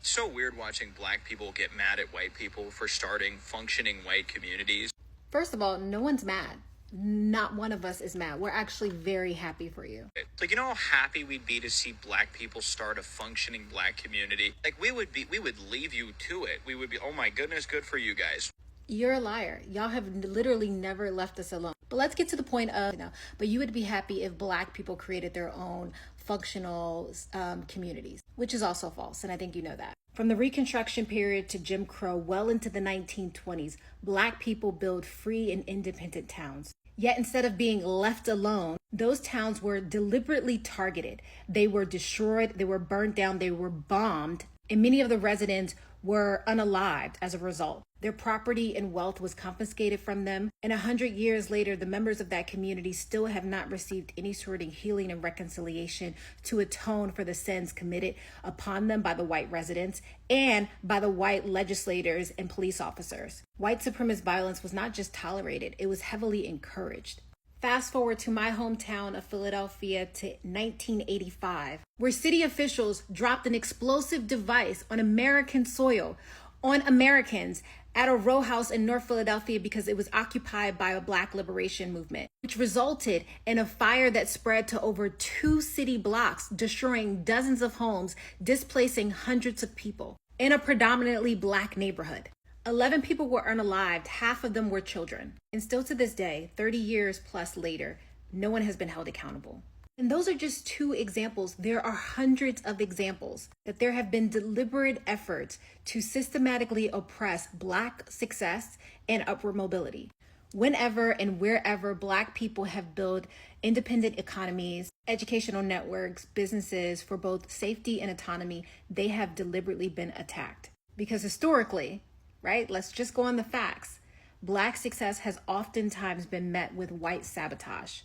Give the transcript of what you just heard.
So weird watching black people get mad at white people for starting functioning white communities. First of all, no one's mad. Not one of us is mad. We're actually very happy for you. Like, you know how happy we'd be to see black people start a functioning black community? Like, we would leave you to it. We would be, oh my goodness, good for you guys. You're a liar. Y'all have literally never left us alone. But let's get to the point of, but you would be happy if black people created their own functional communities, which is also false. And I think you know that. From the Reconstruction period to Jim Crow, well into the 1920s, black people built free and independent towns. Yet instead of being left alone, those towns were deliberately targeted. They were destroyed, they were burned down, they were bombed, and many of the residents were unalived as a result. Their property and wealth was confiscated from them. And 100 years later, the members of that community still have not received any sort of healing and reconciliation to atone for the sins committed upon them by the white residents and by the white legislators and police officers. White supremacist violence was not just tolerated, it was heavily encouraged. Fast forward to my hometown of Philadelphia to 1985, where city officials dropped an explosive device on American soil, on Americans, at a row house in North Philadelphia because it was occupied by a Black liberation movement, which resulted in a fire that spread to over 2 city blocks, destroying dozens of homes, displacing hundreds of people in a predominantly Black neighborhood. 11 people were unalived, half of them were children. And still to this day, 30 years plus later, no one has been held accountable. And those are just 2 examples. There are hundreds of examples that there have been deliberate efforts to systematically oppress Black success and upward mobility. Whenever and wherever Black people have built independent economies, educational networks, businesses for both safety and autonomy, they have deliberately been attacked. Because historically, right, let's just go on the facts, Black success has oftentimes been met with white sabotage.